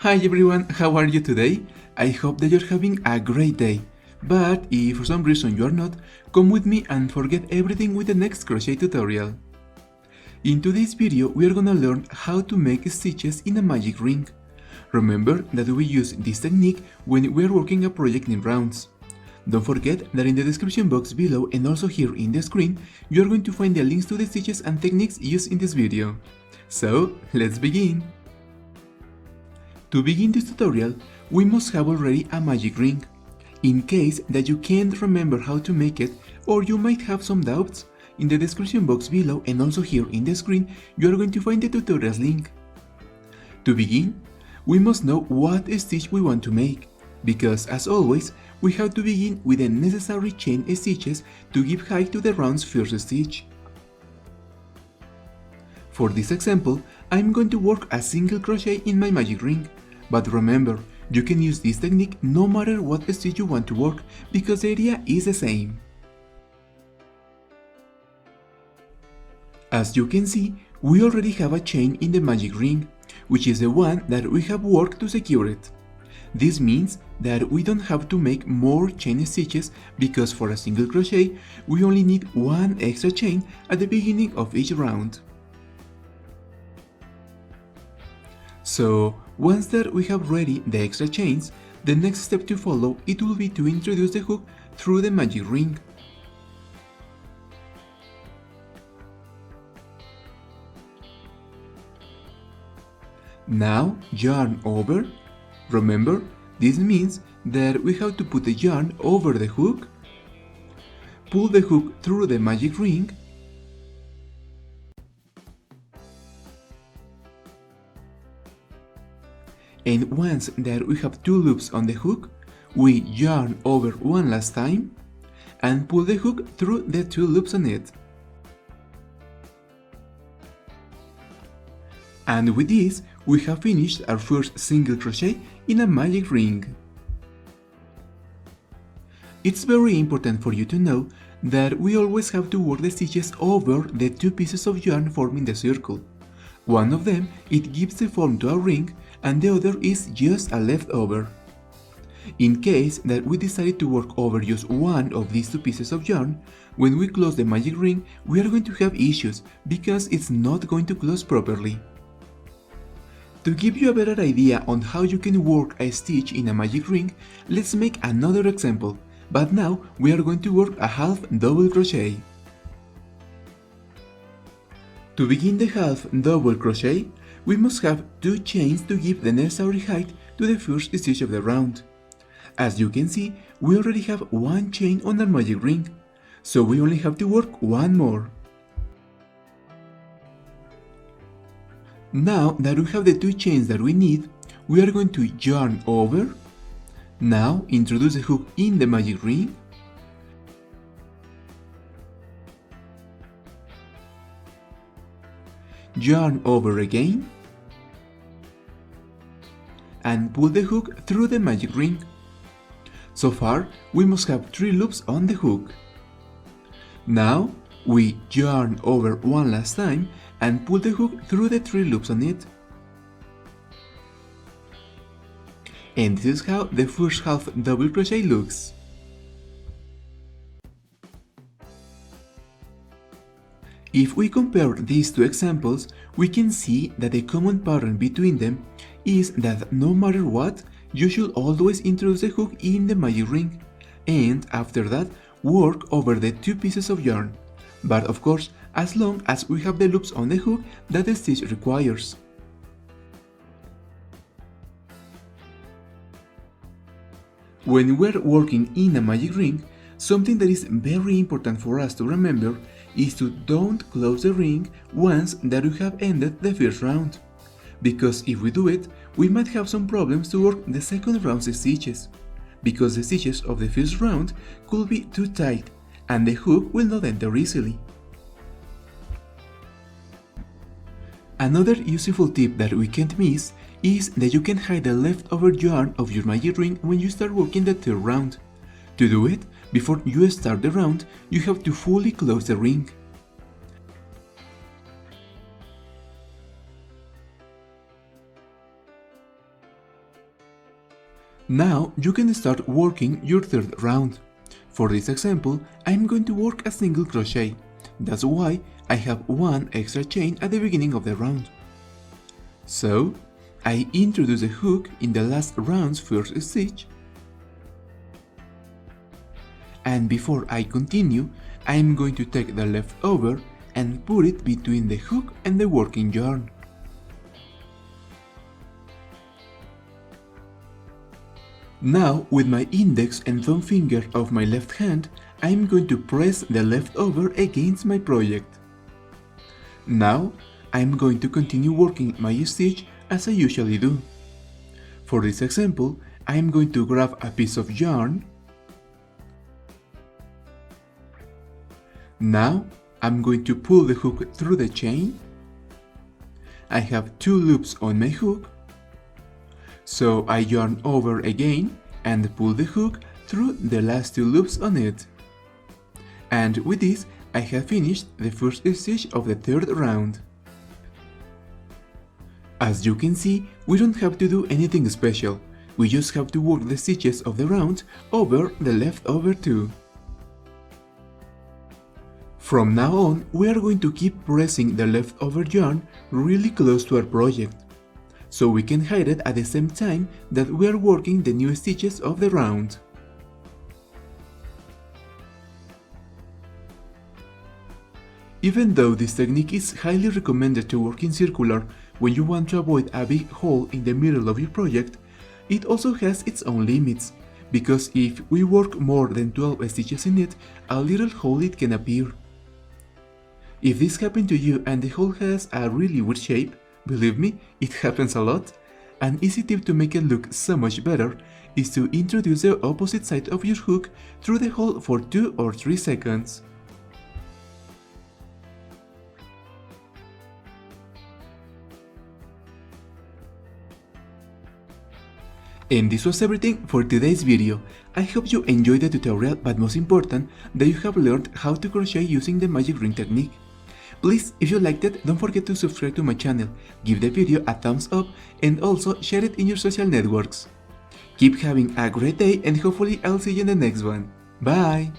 Hi everyone, how are you today? I hope that you're having a great day. But if for some reason you are not, come with me and forget everything with the next crochet tutorial. In today's video we are gonna learn how to make stitches in a magic ring. Remember that we use this technique when we are working a project in rounds. Don't forget that in the description box below and also here in the screen, you are going to find the links to the stitches and techniques used in this video. So, let's begin! To begin this tutorial, we must have already a magic ring. In case that you can't remember how to make it or you might have some doubts, in the description box below and also here in the screen, you are going to find the tutorials link. To begin, we must know what stitch we want to make, because as always, we have to begin with the necessary chain stitches to give height to the round's first stitch. For this example, I'm going to work a single crochet in my magic ring, but remember, you can use this technique no matter what stitch you want to work, because the idea is the same. As you can see, we already have a chain in the magic ring, which is the one that we have worked to secure it. This means that we don't have to make more chain stitches, because for a single crochet, we only need one extra chain at the beginning of each round. So, once that we have ready the extra chains, the next step to follow it will be to introduce the hook through the magic ring. Now, yarn over. Remember, this means that we have to put the yarn over the hook, pull the hook through the magic ring, and once that we have two loops on the hook, we yarn over one last time and pull the hook through the two loops on it. And with this, we have finished our first single crochet in a magic ring. It's very important for you to know that we always have to work the stitches over the two pieces of yarn forming the circle. One of them, it gives the form to a ring, and the other is just a leftover. In case that we decided to work over just one of these two pieces of yarn, when we close the magic ring, we are going to have issues because it's not going to close properly. To give you a better idea on how you can work a stitch in a magic ring, let's make another example, but now we are going to work a half double crochet. To begin the half double crochet, we must have two chains to give the necessary height to the first stitch of the round. As you can see, we already have one chain on our magic ring, so we only have to work one more. Now that we have the two chains that we need, we are going to yarn over. Now introduce the hook in the magic ring, yarn over again, and pull the hook through the magic ring. So far, we must have 3 loops on the hook. Now, we yarn over one last time and pull the hook through the 3 loops on it. And this is how the first half double crochet looks. If we compare these two examples, we can see that the common pattern between them is that no matter what, you should always introduce the hook in the magic ring, and after that, work over the two pieces of yarn, but of course, as long as we have the loops on the hook that the stitch requires. When we're working in a magic ring, something that is very important for us to remember is to don't close the ring once that we have ended the first round, because if we do it, we might have some problems to work the second round's stitches, because the stitches of the first round could be too tight and the hook will not enter easily. Another useful tip that we can't miss is that you can hide the leftover yarn of your magic ring when you start working the third round. To do it, before you start the round, you have to fully close the ring. Now you can start working your third round. For this example, I'm going to work a single crochet. That's why I have one extra chain at the beginning of the round. So, I introduce the hook in the last round's first stitch, and before I continue, I'm going to take the leftover and put it between the hook and the working yarn. Now, with my index and thumb finger of my left hand, I'm going to press the leftover against my project. Now, I'm going to continue working my stitch as I usually do. For this example, I'm going to grab a piece of yarn. Now, I'm going to pull the hook through the chain. I have 2 loops on my hook, so I yarn over again and pull the hook through the last 2 loops on it. And with this, I have finished the first stitch of the third round. As you can see, we don't have to do anything special, we just have to work the stitches of the round over the leftover 2. From now on, we are going to keep pressing the leftover yarn really close to our project, so we can hide it at the same time that we are working the new stitches of the round. Even though this technique is highly recommended to work in circular when you want to avoid a big hole in the middle of your project, it also has its own limits, because if we work more than 12 stitches in it, a little hole it can appear. If this happened to you and the hole has a really weird shape, believe me, it happens a lot. An easy tip to make it look so much better is to introduce the opposite side of your hook through the hole for 2 or 3 seconds. And this was everything for today's video. I hope you enjoyed the tutorial, but most important, that you have learned how to crochet using the magic ring technique. Please, if you liked it, don't forget to subscribe to my channel, give the video a thumbs up, and also share it in your social networks. Keep having a great day, and hopefully I'll see you in the next one. Bye!